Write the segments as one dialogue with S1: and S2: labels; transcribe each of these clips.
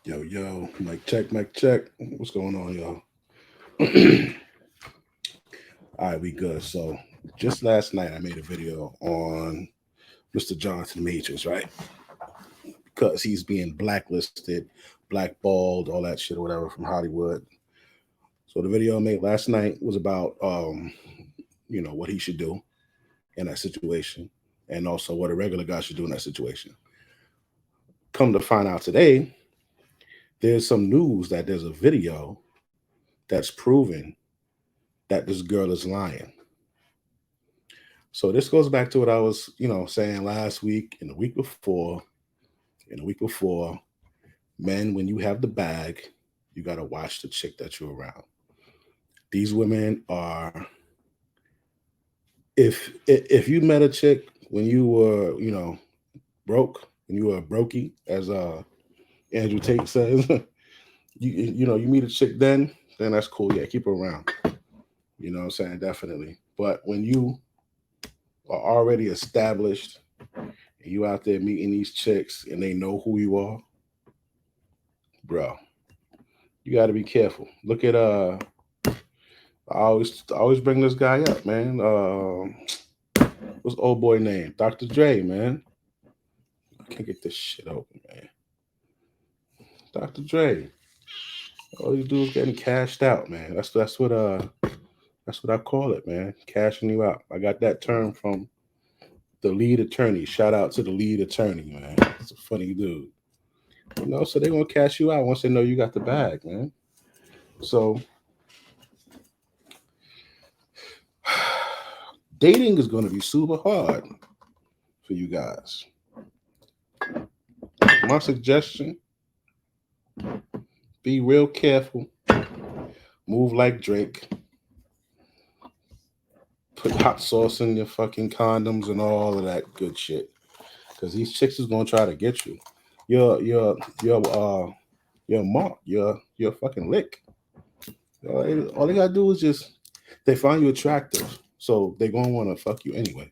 S1: Yo, mic check. What's going on, y'all? All right, we good. So, just last night I made a video on Mr. Jonathan Majors, right? Because he's being blacklisted, blackballed, all that shit or whatever from Hollywood. So, the video I made last night was about, what he should do in that situation, and also what a regular guy should do in that situation. Come to find out today, there's some news that there's a video that's proving that this girl is lying. So this goes back to what I was, saying last week and the week before, Men, when you have the bag, you gotta watch the chick that you're around. These women are, if you met a chick when you were, broke, when you were a brokey, as Andrew Tate says, you meet a chick then that's cool. Yeah, keep her around. You know what I'm saying? Definitely. But when you are already established and you out there meeting these chicks and they know who you are, bro, you got to be careful. Look at I always bring this guy up, man. What's old boy name? Dr. Dre, man. I can't get this shit open, man. Dr. Dre. All you do is getting cashed out, man. That's what I call it, man. Cashing you out. I got that term from the lead attorney. Shout out to the lead attorney, man. It's a funny dude. So they're gonna cash you out once they know you got the bag, man. So dating is gonna be super hard for you guys. My suggestion: be real careful. Move like Drake. Put hot sauce in your fucking condoms and all of that good shit. Cause these chicks is gonna try to get you. You're mark. You're fucking lick. All they gotta do is just they find you attractive, so they gonna want to fuck you anyway.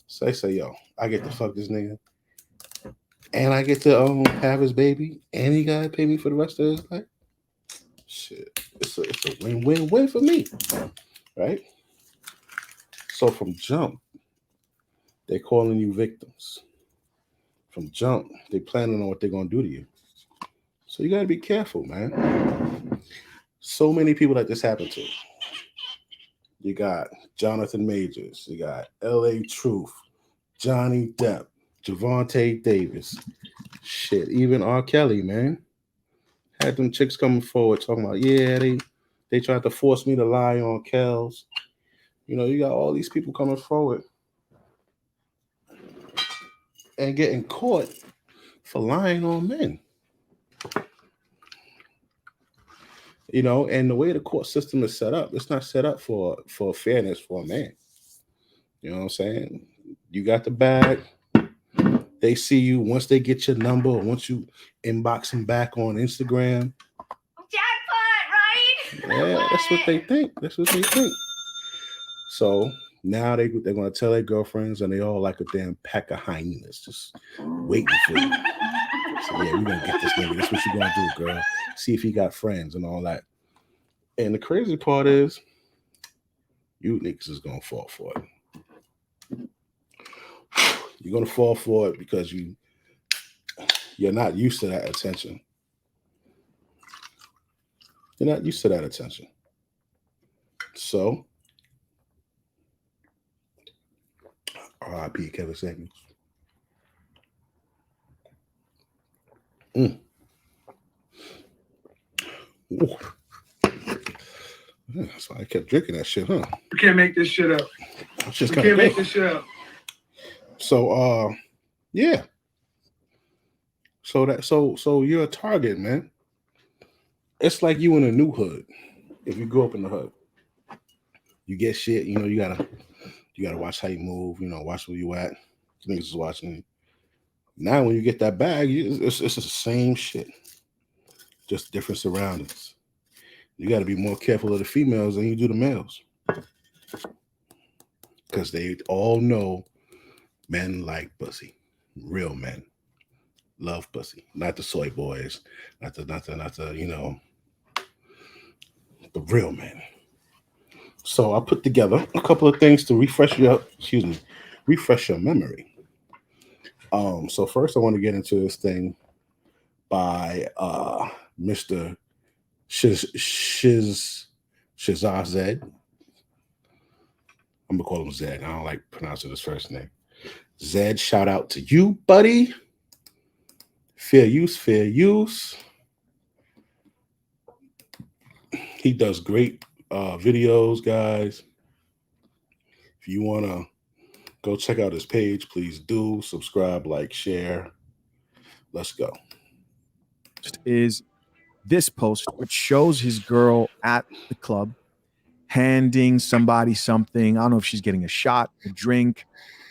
S1: So they say, yo, I get to fuck this nigga, and I get to have his baby, and he gotta pay me for the rest of his life. Shit, it's a win-win-win for me, right? So from jump, they calling you victims. From jump, they planning on what they're gonna do to you. So you gotta be careful, man. So many people that this happened to. You got Jonathan Majors. You got L.A. Truth, Johnny Depp, Gervontae Davis. Shit, even R. Kelly, man. Had them chicks coming forward talking about, yeah, they tried to force me to lie on Kells. You got all these people coming forward and getting caught for lying on men. And the way the court system is set up, it's not set up for fairness for a man. You know what I'm saying? You got the bag. They see you once they get your number, once you inbox them back on Instagram.
S2: Jackpot, right?
S1: Yeah, that's what they think. So now they're gonna tell their girlfriends, and they all like a damn pack of hyenas, just waiting for you. So yeah, we're gonna get this nigga. That's what you gonna do, girl. See if he got friends and all that. And the crazy part is, you niggas is gonna fall for it. You're gonna fall for it because you're not used to that attention. You're not used to that attention. So, R.I.P. Kevin Samuels. Mm. Ooh. Yeah, that's why I kept drinking that shit, huh?
S2: You can't make this shit up. You can't make this shit up.
S1: So, yeah. So you're a target, man. It's like you in a new hood. If you grew up in the hood, you get shit. You gotta watch how you move. Watch where you at. Niggas is watching you. Now, when you get that bag, it's the same shit, just different surroundings. You got to be more careful of the females than you do the males, because they all know men like pussy, real men. love pussy, not the soy boys, not the you know, the real men. So I put together a couple of things to refresh your memory. So first I want to get into this thing by Mr. Shazar Zed. I'm gonna call him Zed. I don't like pronouncing his first name. Zed, shout out to you, buddy. Fair use, fair use. He does great videos, guys. If you wanna go check out his page, please do subscribe, like, share. Let's go.
S3: Is this post, which shows his girl at the club handing somebody something. I don't know if she's getting a shot, a drink,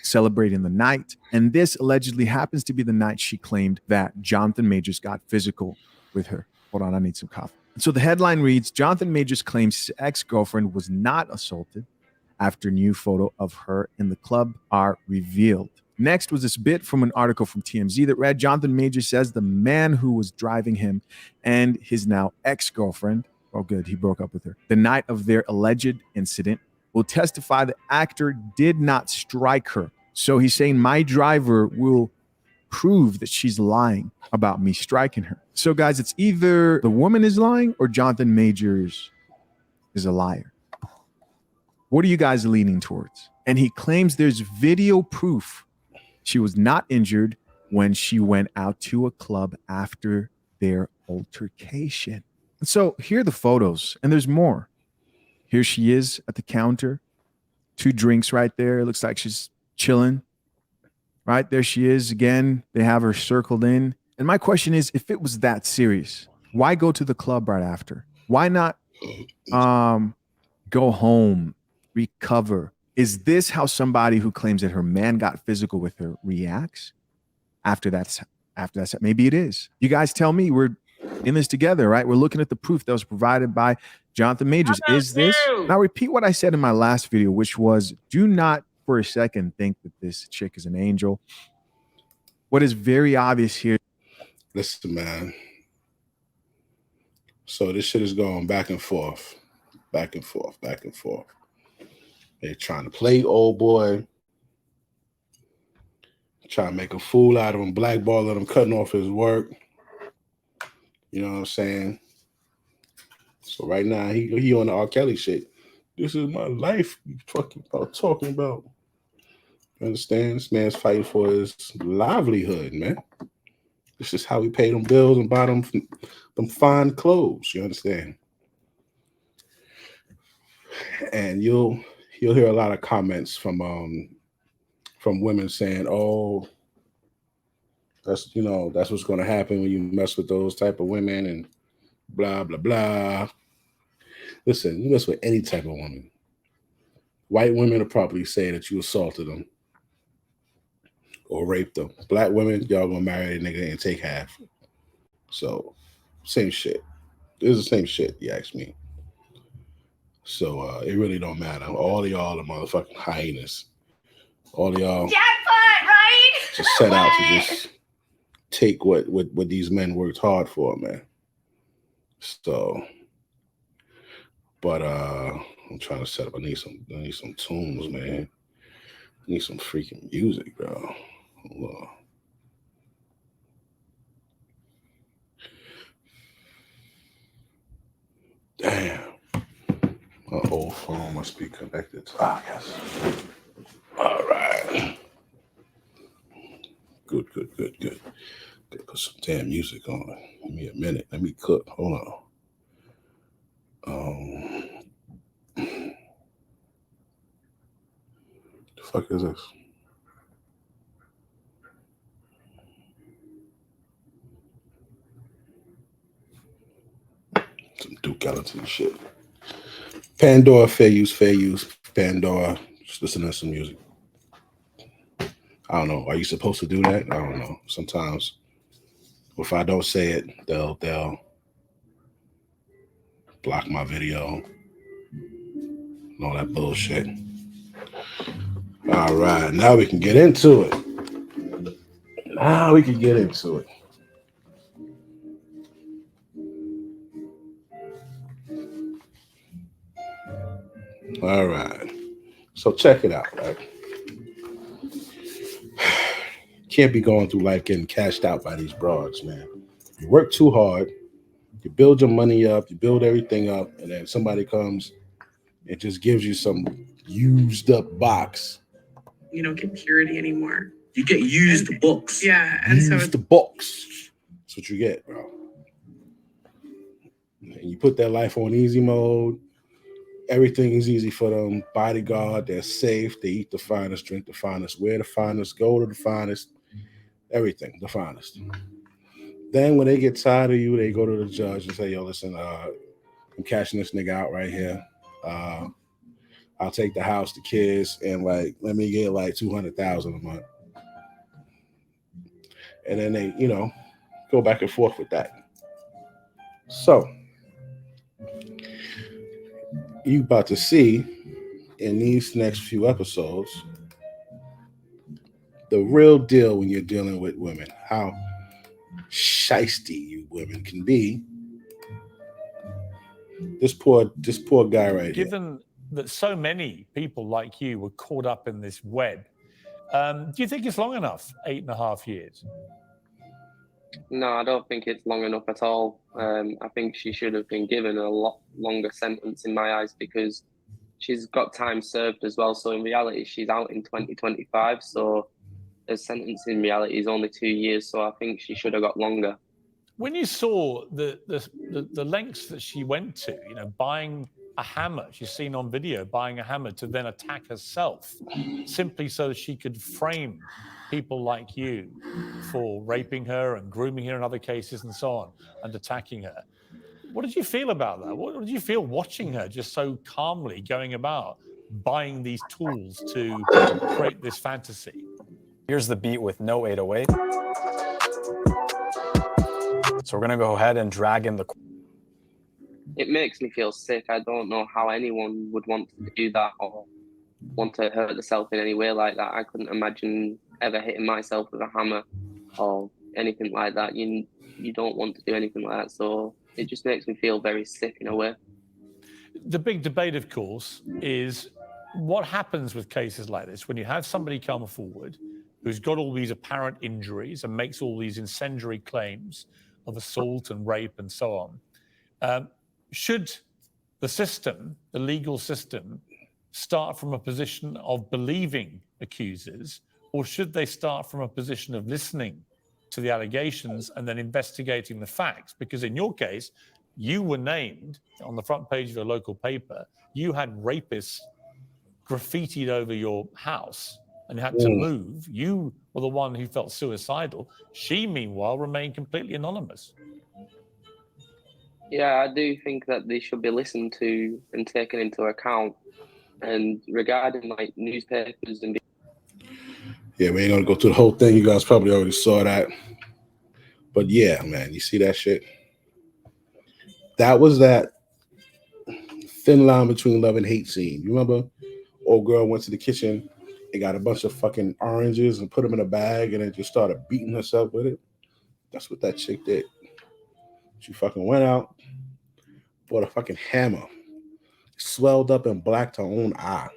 S3: celebrating the night. And this allegedly happens to be the night she claimed that Jonathan Majors got physical with her. Hold on, I need some coffee. So the headline reads, Jonathan Majors claims his ex-girlfriend was not assaulted after new photo of her in the club are revealed. Next was this bit from an article from TMZ that read, Jonathan Majors says the man who was driving him and his now ex-girlfriend, oh good, he broke up with her, the night of their alleged incident, will testify the actor did not strike her. So he's saying my driver will prove that she's lying about me striking her. So guys, it's either the woman is lying or Jonathan Majors is a liar. What are you guys leaning towards? And he claims there's video proof she was not injured when she went out to a club after their altercation. And so here are the photos, and there's more. Here she is at the counter, 2 drinks right there. It looks like she's chilling. Right there she is again. They have her circled in. And my question is, if it was that serious, why go to the club right after? Why not go home, recover? Is this how somebody who claims that her man got physical with her reacts after that? Maybe it is. You guys tell me. We're in this together, right? We're looking at the proof that was provided by Jonathan Majors. Is this? Now repeat what I said in my last video, which was, do not for a second think that this chick is an angel. What is very obvious here.
S1: Listen, man. So this shit is going back and forth, back and forth, back and forth. They're trying to play old boy, trying to make a fool out of him, blackballing him, cutting off his work. You know what I'm saying? So right now he on the R. Kelly shit. This is my life you fucking about talking about. You understand? This man's fighting for his livelihood, man. This is how he paid them bills and buy them fine clothes. You understand? And you'll hear a lot of comments from women saying, "Oh, that's what's going to happen when you mess with those type of women," and blah blah blah. Listen, you mess with any type of woman. White women will probably say that you assaulted them or raped them. Black women, y'all gonna marry a nigga and take half. So, same shit. It's the same shit, you ask me. So it really don't matter. All of y'all are motherfucking hyenas. All of y'all
S4: jackpot, right?
S1: Just set out to just take what these men worked hard for, man. So, but I'm trying to set up. I need some tunes, man. I need some freaking music, bro. Hold on. Damn. My old phone must be connected. Yes. All right. Good. Gotta put some damn music on. Give me a minute. Let me cook. Hold on. The fuck is this? Some Duke Ellington shit. Pandora, fair use. Pandora, just listen to some music. I don't know. Are you supposed to do that? I don't know. Sometimes, if I don't say it, they'll block my video and all that bullshit. All right, now we can get into it. All right. So check it out, right? Can't be going through life getting cashed out by these broads, man. You work too hard, you build your money up, you build everything up, and then somebody comes and just gives you some used up box.
S4: You don't get purity anymore.
S2: You get used books.
S4: Yeah, and
S1: Use the box. That's what you get, bro. And you put that life on easy mode. Everything is easy for them. Bodyguard, they're safe. They eat the finest, drink the finest, wear the finest, go to the finest. Everything, the finest. Then when they get tired of you, they go to the judge and say, yo, listen, I'm cashing this nigga out right here. I'll take the house, the kids, and like let me get like $200,000 a month. And then they, go back and forth with that. So you about to see in these next few episodes the real deal when you're dealing with women, how shiesty you women can be. This poor guy right here.
S5: Given that so many people like you were caught up in this web, do you think it's long enough, 8.5 years?
S6: No, I don't think it's long enough at all. I think she should have been given a lot longer sentence in my eyes, because she's got time served as well. So in reality, she's out in 2025. So the sentence in reality is only 2 years. So I think she should have got longer.
S5: When you saw the lengths that she went to, buying a hammer, she's seen on video, buying a hammer to then attack herself, simply so that she could frame people like you for raping her and grooming her in other cases and so on, and attacking her. What did you feel about that? What did you feel watching her just so calmly going about buying these tools to create this fantasy?
S7: Here's the beat with no 808. So we're going to go ahead and drag in the...
S6: It makes me feel sick. I don't know how anyone would want to do that or want to hurt themselves in any way like that. I couldn't imagine ever hitting myself with a hammer or anything like that. You don't want to do anything like that. So it just makes me feel very sick in a way.
S5: The big debate, of course, is what happens with cases like this when you have somebody come forward who's got all these apparent injuries and makes all these incendiary claims of assault and rape and so on. Should the system, the legal system, start from a position of believing accusers, or should they start from a position of listening to the allegations and then investigating the facts? Because in your case, you were named on the front page of your local paper. You had rapists graffitied over your house and had to move. You were the one who felt suicidal. She, meanwhile, remained completely anonymous.
S6: Yeah, I do think that they should be listened to and taken into account. And regarding like newspapers and...
S1: Yeah, we ain't gonna go through the whole thing. You guys probably already saw that. But yeah, man, you see that shit? That was that thin line between love and hate scene. You remember? Old girl went to the kitchen and got a bunch of fucking oranges and put them in a bag and then just started beating herself with it. That's what that chick did. She fucking went out, bought a fucking hammer, swelled up and blacked her own eye.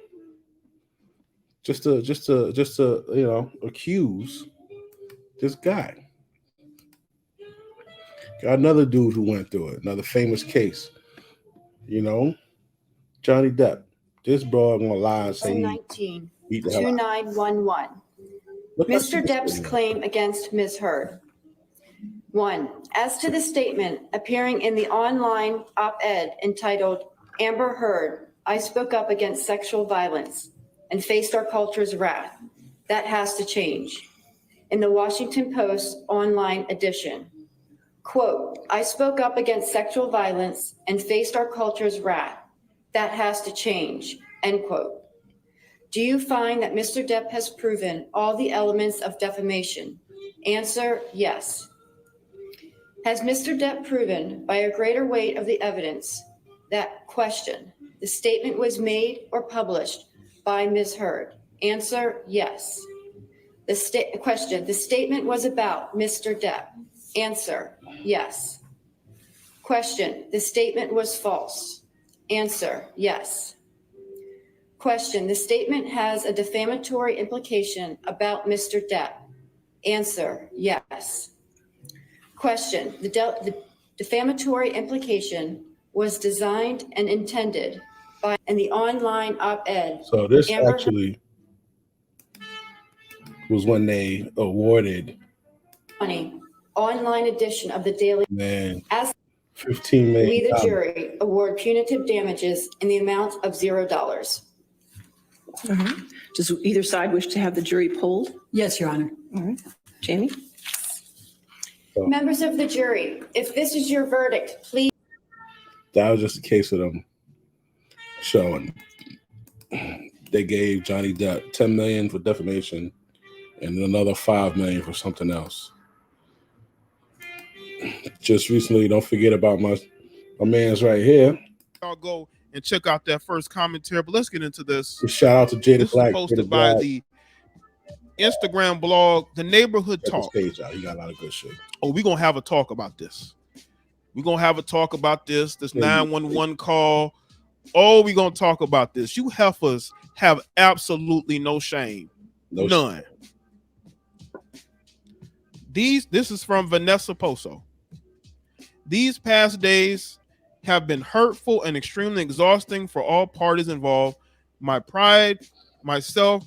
S1: Just to accuse this guy. Got another dude who went through it, another famous case. Johnny Depp. This bro gonna lie and say
S8: 2911. Mr. Depp's claim against Ms. Heard. 1. As to the statement appearing in the online op-ed entitled, Amber Heard, I spoke up against sexual violence and faced our culture's wrath. That has to change. In the Washington Post online edition, quote, I spoke up against sexual violence and faced our culture's wrath. That has to change, end quote. Do you find that Mr. Depp has proven all the elements of defamation? Answer, yes. Has Mr. Depp proven by a greater weight of the evidence that question, the statement was made or published by Ms. Heard? Answer, yes. Question, the statement was about Mr. Depp? Answer, yes. Question, the statement was false? Answer, yes. Question, the statement has a defamatory implication about Mr. Depp. Answer, yes. Question, the defamatory implication was designed and intended by in the online op-ed.
S1: So this
S8: Amber
S1: actually was when they awarded
S8: Heard online edition of the Daily.
S1: man
S8: As
S1: $15 million.
S8: we, the jury, award punitive damages in the amount of $0.
S9: All right. Does either side wish to have the jury polled?
S10: Yes, Your Honor.
S9: All right. Jamie?
S8: Members of the jury, if this is your verdict, please.
S1: That was just a case of them showing. They gave Johnny Depp $10 million for defamation and another $5 million for something else. Just recently, don't forget about my man's right here.
S11: I'll go and check out that first commentary, but let's get into this.
S1: Shout out to Jada
S11: This
S1: Black.
S11: was posted by the Instagram blog, The Neighborhood Talk.
S1: Page out. He got a lot of good shit.
S11: Oh, we're going to have a talk about this. We're going to have a talk about this 911 call. Oh, we're going to talk about this. You heifers have absolutely no shame. None. This is from Vanessa Poso. These past days have been hurtful and extremely exhausting for all parties involved. I pride myself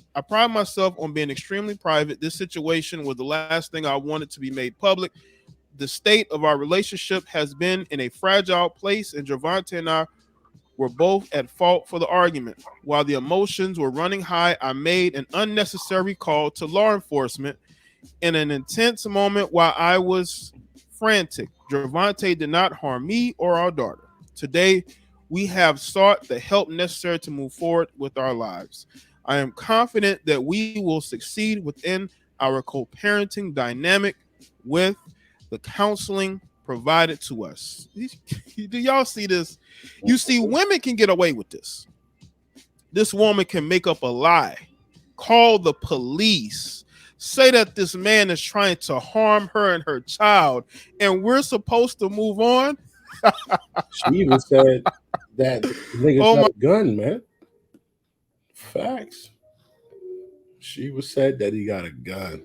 S11: on being extremely private. This situation was the last thing I wanted to be made public. The state of our relationship has been in a fragile place, and Gervontae and I were both at fault for the argument. While the emotions were running high, I made an unnecessary call to law enforcement in an intense moment while I was frantic. Gervontae did not harm me or our daughter. Today, we have sought the help necessary to move forward with our lives. I am confident that we will succeed within our co-parenting dynamic with the counseling provided to us. Do y'all see this? You see, women can get away with this. This woman can make up a lie, call the police, say that this man is trying to harm her and her child, and we're supposed to move on.
S1: She even said that the nigga got a gun, man. Facts. She was said that he got a gun.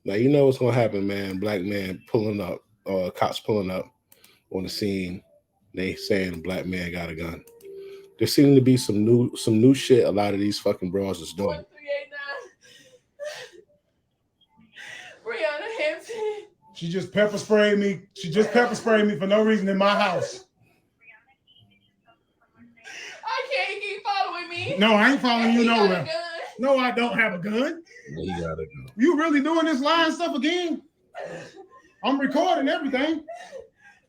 S1: Now you know what's gonna happen, man. Black man pulling up, cops pulling up on the scene. They saying the black man got a gun. There seems to be some new shit a lot of these fucking bros is doing.
S12: 1389. Brianna Hampton.
S2: She just pepper sprayed me. She just pepper sprayed me for no reason in my house.
S12: I can't keep following me.
S2: No, I ain't following you nowhere. No, I don't have a gun.
S1: He got a gun.
S2: You really doing this lying stuff again? I'm recording everything.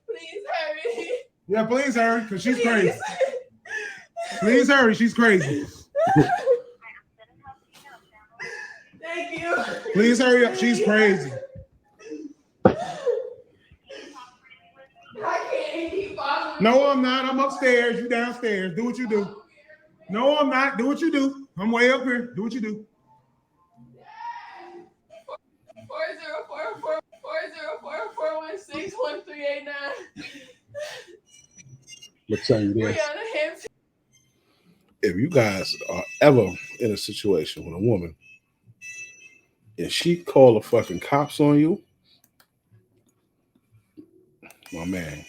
S12: Please hurry.
S2: Yeah, please hurry, because she's crazy. Please hurry, she's crazy.
S12: Thank you.
S2: Please hurry up, she's crazy.
S12: I can't keep following.
S2: No, I'm not. I'm upstairs. You downstairs. Do what you do. No, I'm not. Do what you do. I'm way up here. Do what you do.
S12: 404-416-1389.
S1: Let's tell you this.
S12: Brianna Hampton.
S1: If you guys are ever in a situation with a woman and she call the fucking cops on you, my man,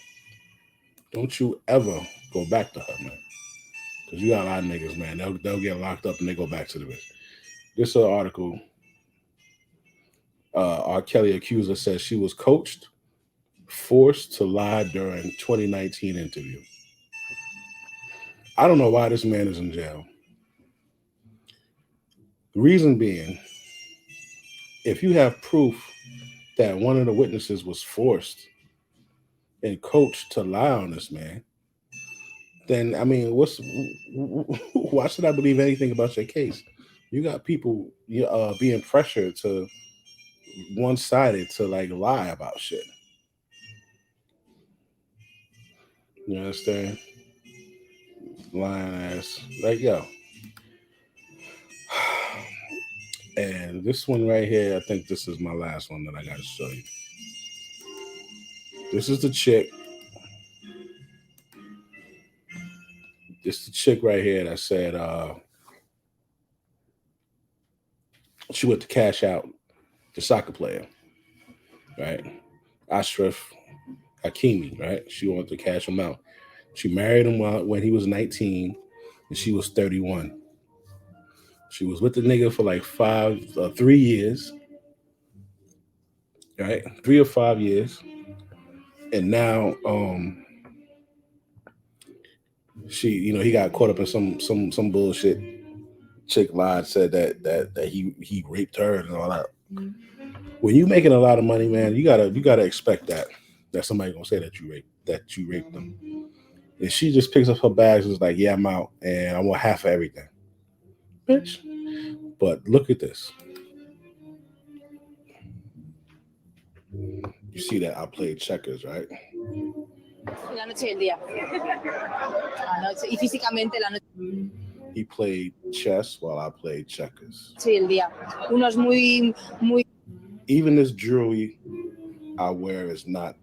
S1: don't you ever go back to her, man. Because you got a lot of niggas, man. They'll get locked up and they go back to the bitch. This article, R. Kelly accuser says she was coached, forced to lie during 2019 interview. I don't know why this man is in jail. The reason being, if you have proof that one of the witnesses was forced and coached to lie on this man, then I mean, why should I believe anything about your case? You got people being pressured to one-sided to like lie about shit. You understand? Lying ass, like yo. And this one right here, I think this is my last one that I gotta show you. This is the chick. It's the chick right here that said she went to cash out the soccer player, right? Achraf Hakimi, right? She wanted to cash him out. She married him when he was 19 and she was 31. She was with the nigga for like 3 years, right? 3 or 5 years. And now he got caught up in some bullshit. Chick lied, said that he raped her and all that. When you making a lot of money, man, you gotta expect that somebody gonna say that you raped them. And she just picks up her bags and is like, yeah, I'm out and I want half of everything. Bitch. But look at this. You see that I played checkers, right?
S10: La noche y el día. Y físicamente la noche
S1: He played chess while I played checkers.
S10: y el día. Uno es muy
S1: Even this jewelry I wear is not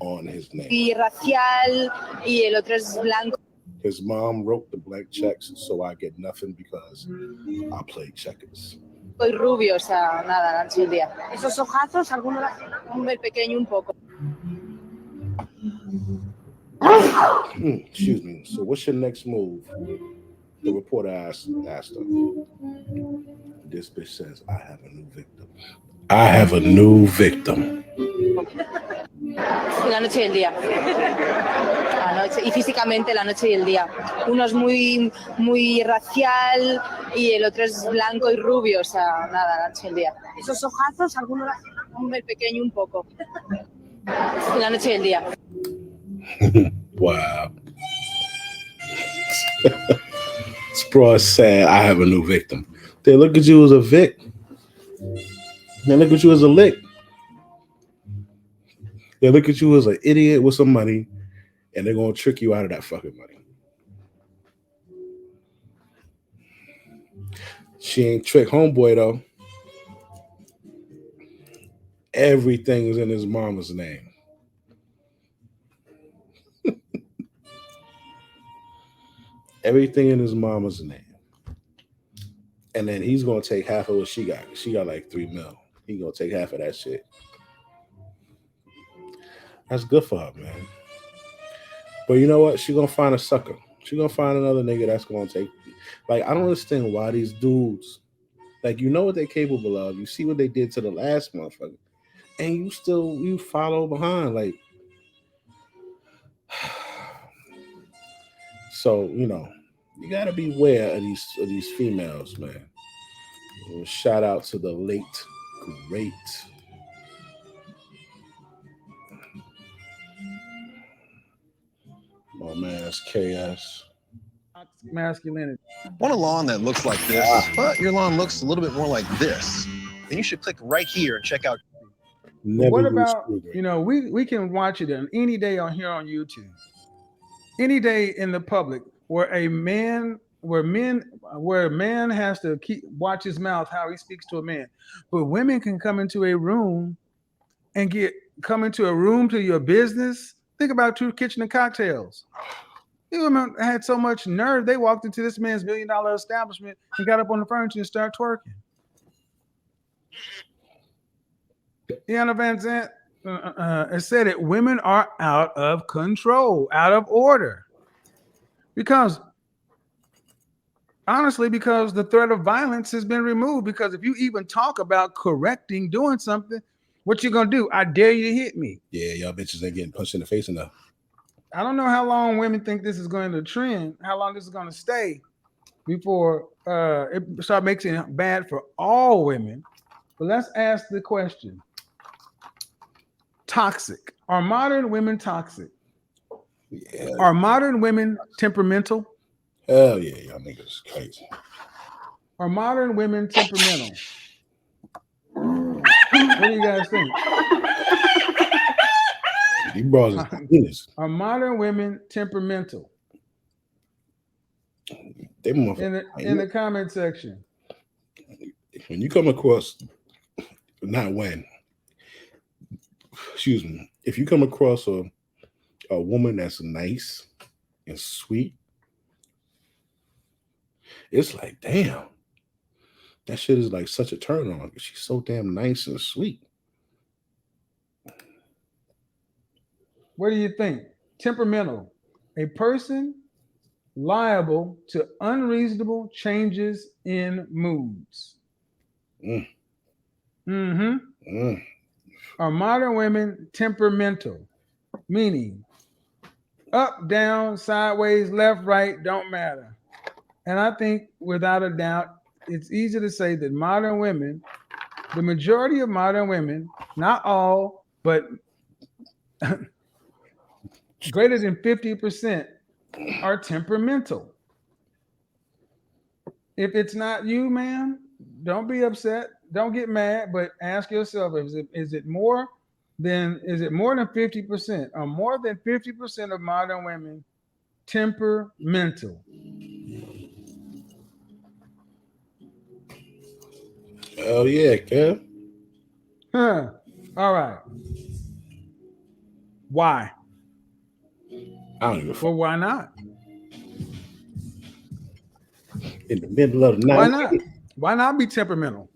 S1: on his name.
S10: racial y el otro es blanco.
S1: His mom wrote the blank checks, so I get nothing because I played checkers.
S10: Y rubio, o sea, nada, la noche y el día. Esos ojazos, algunos el pequeño un poco.
S1: Excuse me. So what's your next move? The reporter asked her. This bitch says, I have a new victim. I have a new victim.
S10: La noche y el día. Y físicamente la noche y el día. Uno es muy racial y el otro es blanco y rubio, o sea, nada, la noche y el día. Esos ojazos, algunos el pequeño un poco. La noche y el día.
S1: Wow. This bro said, I have a new victim. They look at you as a vic. They look at you as a lick. They look at you as an idiot with some money, and they're going to trick you out of that fucking money. She ain't trick homeboy, though. Everything is in his mama's name. Everything in his mama's name. And then he's going to take half of what she got. She got like $3 million. He's going to take half of that shit. That's good for her, man. But you know what? She's going to find a sucker. She's going to find another nigga that's going to take. Like, I don't understand why these dudes, like, you know what they're capable of. You see what they did to the last motherfucker. And you follow behind. Like, so, you got to beware of these females, man. Shout out to the late, great my man, KS.
S13: Masculinity. Want a lawn that looks like this, but your lawn looks a little bit more like this, then you should click right here and check out.
S2: What about, we can watch it any day on here on YouTube. Any day in the public where a man has to watch his mouth, how he speaks to a man. But women can come into a room and come into a room to your business. Think about Two Kitchen and Cocktails. You women had so much nerve, they walked into this man's $1 million establishment and got up on the furniture and started twerking. Deanna Van Zandt said it. Women are out of control, out of order. Because the threat of violence has been removed. Because if you even talk about correcting, doing something, what you gonna do? I dare you to hit me.
S1: Yeah, y'all bitches ain't getting punched in the face enough.
S2: I don't know how long women think this is going to trend, how long this is going to stay before it start making it bad for all women. But let's ask the question. Toxic. Are modern women toxic?
S1: Yeah.
S2: Are modern women temperamental?
S1: Hell yeah, y'all niggas is crazy.
S2: Are modern women temperamental? What do you guys think?
S1: You bros is penis.
S2: Are modern women temperamental?
S1: They
S2: in the comment section.
S1: When you come across, not when, excuse me, if you come across a woman that's nice and sweet, it's like, damn, that shit is like such a turn on. She's so damn nice and sweet.
S2: What do you think? Temperamental. A person liable to unreasonable changes in moods.
S1: Mm.
S2: Mm-hmm.
S1: Mm.
S2: Are modern women temperamental? Meaning up, down, sideways, left, right, don't matter. And I think without a doubt, it's easy to say that modern women, the majority of modern women, not all, but greater than 50% are temperamental. If it's not you, man, don't be upset. Don't get mad, but ask yourself, is it more than 50% or more than 50% of modern women temperamental?
S1: Oh yeah, Kev.
S2: Huh. All right. Why?
S1: I don't give a fuck.
S2: Well, why not?
S1: In the middle of the night.
S2: Why not? Why not be temperamental?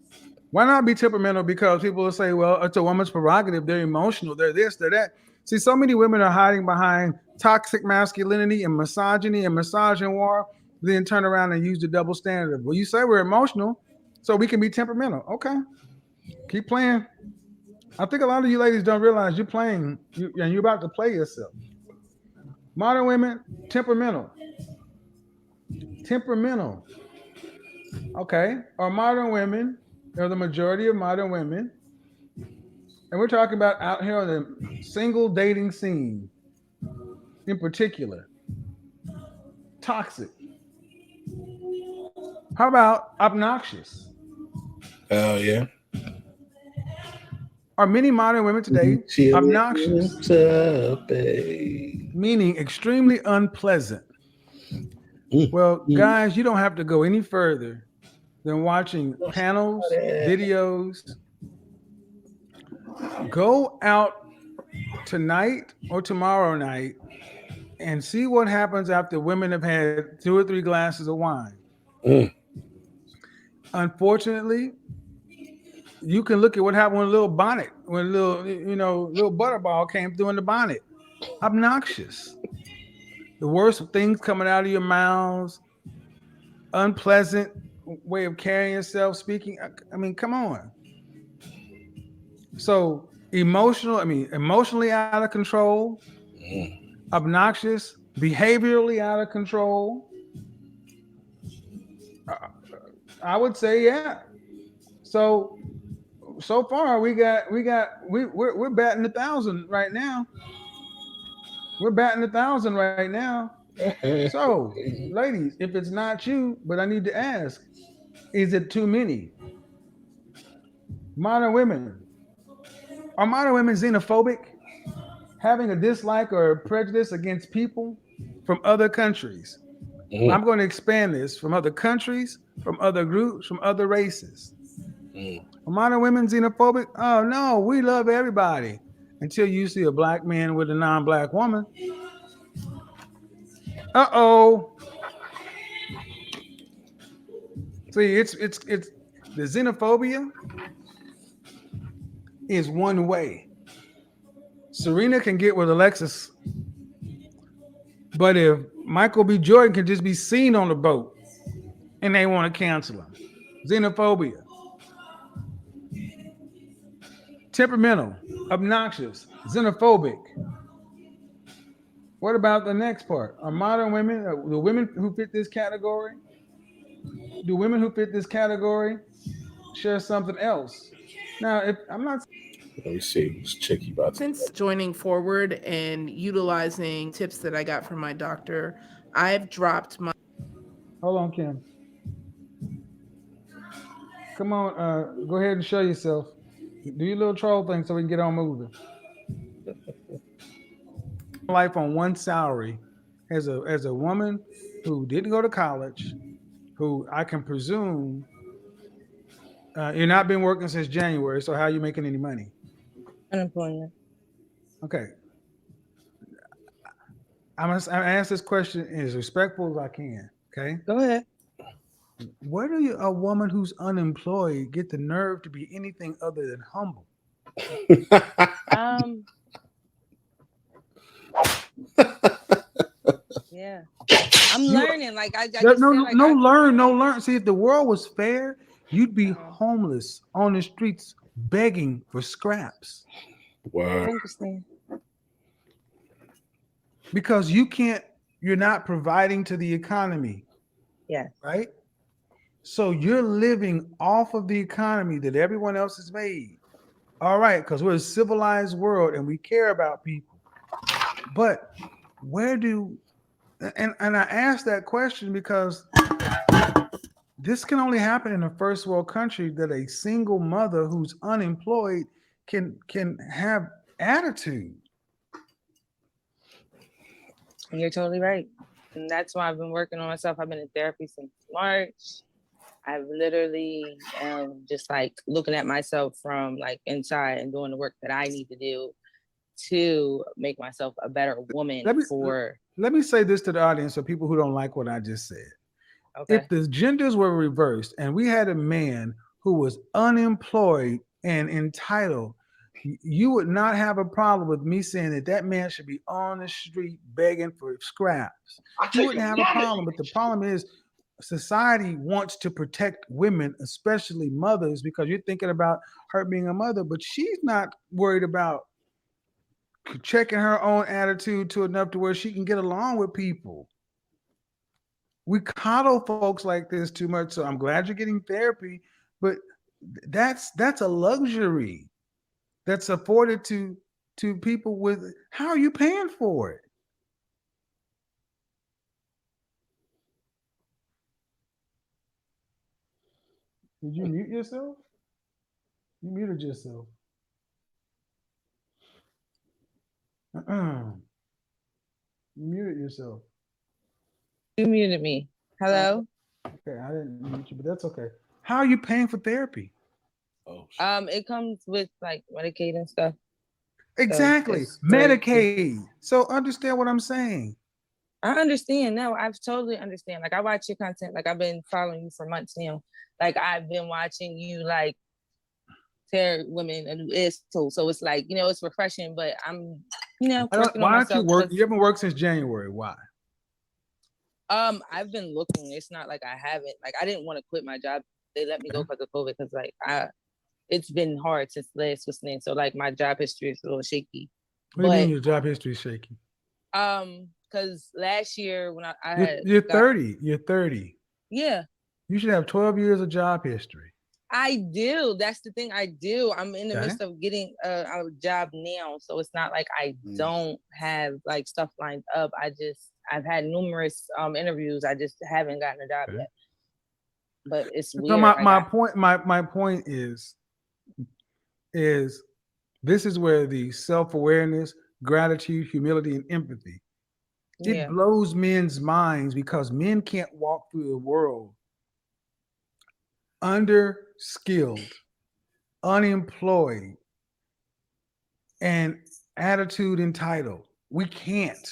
S2: Why not be temperamental? Because people will say, well, it's a woman's prerogative. They're emotional. They're this, they're that. See, so many women are hiding behind toxic masculinity and misogyny and misogynoir, then turn around and use the double standard. Well, you say we're emotional, so we can be temperamental. Okay. Keep playing. I think a lot of you ladies don't realize you're playing and you're about to play yourself. Modern women, temperamental. Temperamental. Okay. Are modern women, or the majority of modern women, and we're talking about out here on the single dating scene in particular, toxic. How about obnoxious?
S1: Oh yeah.
S2: Are many modern women today obnoxious? Meaning extremely unpleasant. Well, guys, you don't have to go any further than watching panels, videos. Go out tonight or tomorrow night and see what happens after women have had 2 or 3 glasses of wine. Unfortunately, you can look at what happened when a little bonnet, when a little butterball came through in the bonnet. Obnoxious. The worst things coming out of your mouths, unpleasant way of carrying yourself, speaking. I mean, come on. So emotionally out of control, obnoxious, behaviorally out of control. I would say, yeah. So far we're batting 1,000 right now. We're batting 1,000 right now. So, ladies, if it's not you, but I need to ask, is it too many? Modern women. Are modern women xenophobic? Having a dislike or prejudice against people from other countries? I'm going to expand this from other countries, from other groups, from other races. Are modern women xenophobic? Oh, no, we love everybody. Until you see a black man with a non-black woman. Uh-oh. See, it's the xenophobia is one way. Serena can get with Alexis, but if Michael B. Jordan can just be seen on the boat and they want to cancel him. Xenophobia. Temperamental, obnoxious, xenophobic. What about the next part? Are modern women, the women who fit this category? Do women who fit this category share something else? Now, if I'm not.
S1: Let me see. It's tricky about
S12: Since joining Forward and utilizing tips that I got from my doctor, I've dropped my.
S2: Hold on, Kim. Come on, go ahead and show yourself. Do your little troll thing so we can get on moving. Life on one salary as a woman who didn't go to college, who I can presume you're not been working since January, so how are you making any money?
S10: Unemployment.
S2: Okay. I ask this question as respectful as I can. Okay.
S10: Go ahead.
S2: Where do a woman who's unemployed get the nerve to be anything other than humble?
S14: Yeah. I'm learning. Like I just
S2: No,
S14: said, like
S2: no, learn. See, if the world was fair, you'd be homeless on the streets begging for scraps.
S14: I understand.
S2: Because you're not providing to the economy.
S14: Yeah.
S2: Right? So you're living off of the economy that everyone else has made. All right, because we're a civilized world and we care about people. But where do and I ask that question because this can only happen in a first world country that a single mother who's unemployed can have attitude.
S14: And you're totally right. And that's why I've been working on myself. I've been in therapy since March. I've literally just like looking at myself from like inside and doing the work that I need to do to make myself a better woman.
S2: Let me say this to the audience, so people who don't like what I just said.
S14: Okay.
S2: If the genders were reversed and we had a man who was unemployed and entitled, you would not have a problem with me saying that man should be on the street begging for scraps. You wouldn't have a problem, but the problem is society wants to protect women, especially mothers, because you're thinking about her being a mother, but she's not worried about checking her own attitude to enough to where she can get along with people. We coddle folks like this too much. So I'm glad you're getting therapy, but that's a luxury that's afforded to people with. How are you paying for it? Did you mute yourself? You muted yourself. You muted yourself.
S14: You muted me. Hello?
S2: Okay, I didn't mute you, but that's okay. How are you paying for therapy?
S14: It comes with like Medicaid and stuff.
S2: Exactly. Medicaid. So understand what I'm saying.
S14: I understand. No, I've totally understand. Like I watch your content. Like I've been following you for months now. Like I've been watching you like tear women a new asshole. So it's like, it's refreshing, but I'm, working on myself.
S2: You haven't worked since January. Why?
S14: I've been looking. It's not like I haven't. Like I didn't want to quit my job. They let me go because of COVID. Because like it's been hard since last listening. So like my job history is a little shaky.
S2: What do you mean your job history is shaky?
S14: Because last year when I had
S2: you're 30. You're 30.
S14: Yeah.
S2: You should have 12 years of job history.
S14: I do. That's the thing. I do. I'm in the midst of getting a job now, so it's not like I don't have like stuff lined up. I've had numerous interviews. I just haven't gotten a job yet. But it's weird.
S2: So my point is this is where the self-awareness, gratitude, humility, and empathy. It blows men's minds because men can't walk through the world under-skilled, unemployed, and attitude entitled. We can't.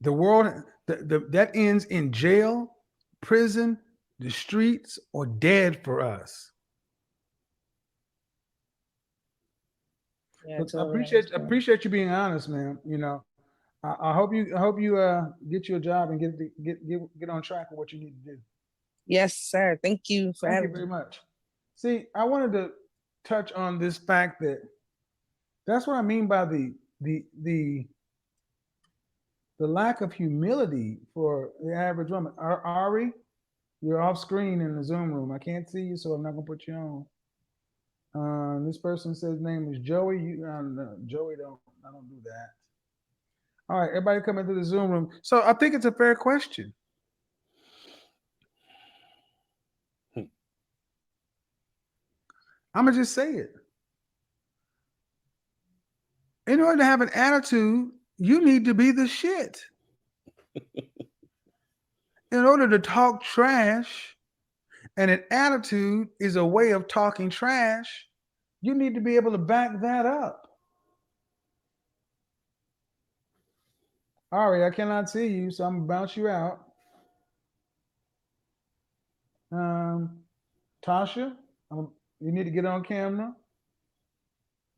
S2: The world that ends in jail, prison, the streets, or dead for us.
S14: Yeah,
S2: I appreciate you being honest, man. I hope you get you a job and get on track with what you need to do.
S14: Yes, sir. Thank you for having me.
S2: Thank you very much. See, I wanted to touch on this fact that's what I mean by the lack of humility for the average woman. Ari, you're off screen in the Zoom room. I can't see you, so I'm not gonna put you on. This person says name is Joey. Joey I don't do that. All right, everybody come into the Zoom room. So I think it's a fair question. I'm gonna just say it. In order to have an attitude, you need to be the shit. In order to talk trash, and an attitude is a way of talking trash, you need to be able to back that up. Ari, I cannot see you, so I'm gonna bounce you out. Tasha, you need to get on camera.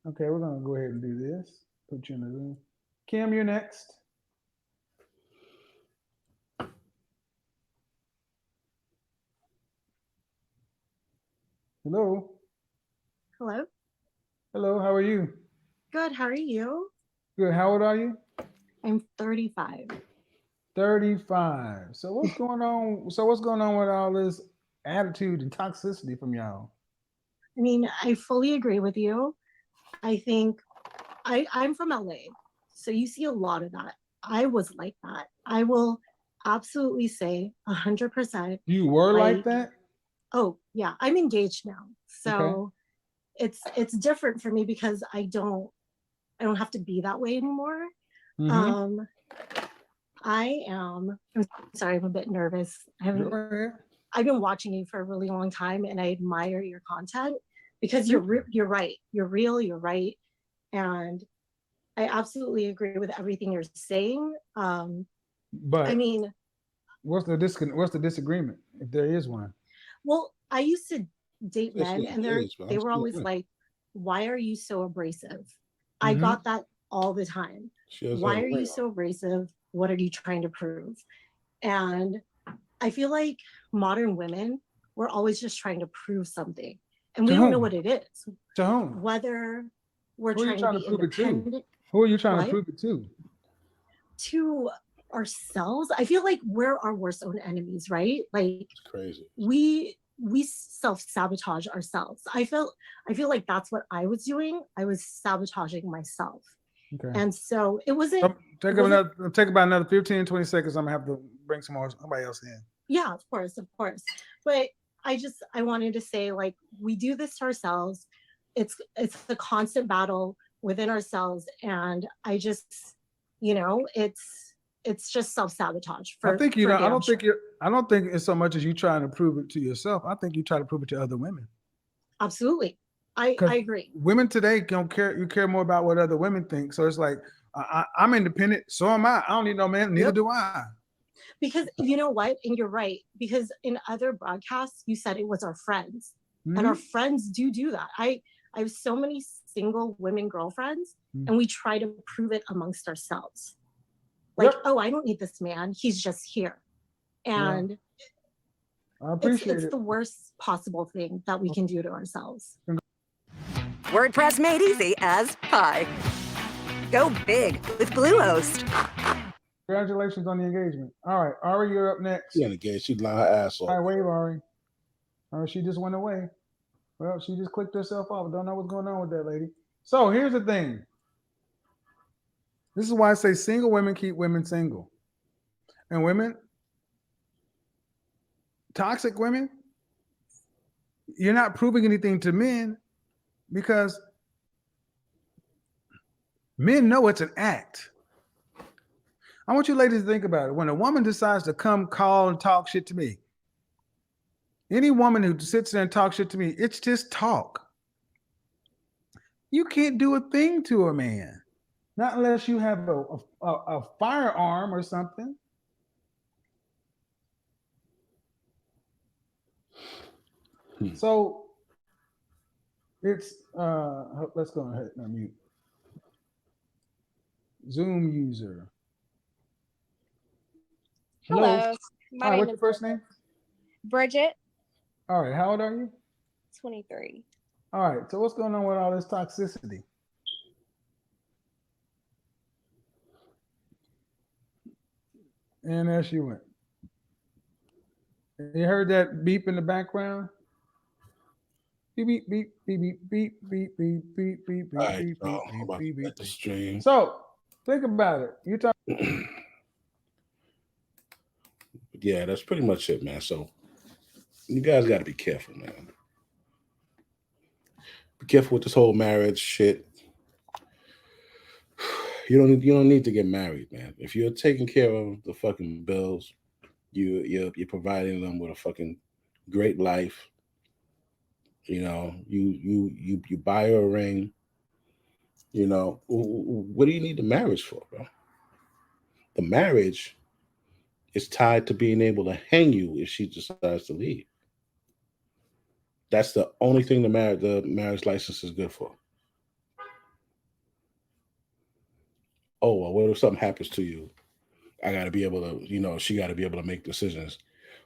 S2: Okay, we're gonna go ahead and do this. Put you in the room. Kim, you're next. Hello.
S15: Hello.
S2: Hello, how are you?
S15: Good. How are you?
S2: Good. How old are you?
S15: I'm 35.
S2: 35. So what's going on? So what's going on with all this attitude and toxicity from y'all?
S15: I mean, I fully agree with you. I think I'm from LA, so you see a lot of that. I was like that. I will absolutely say 100%.
S2: You were like that?
S15: Oh yeah, I'm engaged now, so
S2: Okay.
S15: it's different for me because I don't have to be that way anymore.
S2: Mm-hmm.
S15: I'm sorry, I'm a bit nervous. I've been watching you for a really long time, and I admire your content because you're right. You're real. You're right, and I absolutely agree with everything you're saying.
S2: But
S15: I mean,
S2: what's the disagreement, if there is one?
S15: well, I used to date men,
S1: Especially
S15: and
S1: engaged, man.
S15: they were
S1: I'm
S15: always
S1: still
S15: like, "Why are you so abrasive?" I got that all the time. Why are you so abrasive? What are you trying to prove? And I feel like modern women, we're always just trying to prove something, and we don't know what it is.
S2: To whom?
S15: Whether we're
S2: Who are you
S15: trying to be
S2: prove it to?
S15: independent.
S2: Who are you trying
S15: What?
S2: to prove it to?
S15: To ourselves. I feel like we're our worst own enemies, right? Like
S1: It's crazy.
S15: we self-sabotage ourselves. I feel like that's what I was doing. I was sabotaging myself.
S2: Okay.
S15: And so it wasn't.
S2: Take about another 15, 20 seconds. I'm gonna have to bring somebody else in.
S15: Yeah, of course. But I wanted to say, like, we do this to ourselves. It's a constant battle within ourselves, and I just, it's just self-sabotage.
S2: I think I don't think it's so much as you trying to prove it to yourself. I think you try to prove it to other women.
S15: Absolutely. I agree.
S2: Women today don't care. You care more about what other women think. So it's like, I'm independent. So am I. I don't need no man. Neither do I.
S15: Because you know what? And you're right. Because in other broadcasts, you said it was our friends. And our friends do that. I have so many single women girlfriends, and we try to prove it amongst ourselves. Like, oh, I don't need this man. He's just here. And
S2: I appreciate
S15: it's the worst possible thing that we can do to ourselves.
S16: WordPress made easy as pie. Go big with Bluehost.
S2: Congratulations on the engagement. All right, Ari, you're up next.
S1: She engaged. She lying her ass off.
S2: All right, wave, Ari. She just went away. Well, she just clicked herself off. Don't know what's going on with that lady. So here's the thing. This is why I say single women keep women single. And women, toxic women, you're not proving anything to men because men know it's an act. I want you ladies to think about it. When a woman decides to come call and talk shit to me, any woman who sits there and talks shit to me, it's just talk. You can't do a thing to a man, not unless you have a firearm or something. So it's let's go ahead and mute. Zoom user.
S17: Hello.
S2: Hi, what's your first name?
S17: Bridget.
S2: All right, how old are you?
S17: 23.
S2: All right, so what's going on with all this toxicity? And there she went. You heard that beep in the background? Beep, beep, beep, beep, beep, beep, beep, beep, beep, beep, beep,
S1: Right,
S2: beep,
S1: I'm
S2: beep,
S1: about
S2: beep,
S1: to
S2: beep,
S1: let the stream.
S2: So think about it. You talk.
S1: Yeah, that's pretty much it, man. So you guys got to be careful, man. Be careful with this whole marriage shit. You don't need to get married, man. If you're taking care of the fucking bills, you're providing them with a fucking great life. You know, you buy her a ring. You know, what do you need the marriage for, bro? The marriage is tied to being able to hang you if she decides to leave. That's the only thing the marriage license is good for. Oh, well, what if something happens to you? I got to be able to, she got to be able to make decisions.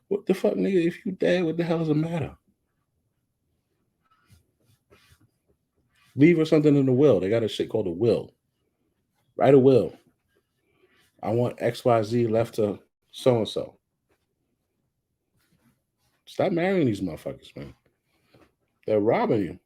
S1: What the fuck, nigga? If you dead, what the hell does it matter? Leave her something in the will. They got a shit called a will. Write a will. I want XYZ left to so-and-so. Stop marrying these motherfuckers, man. They're robbing you.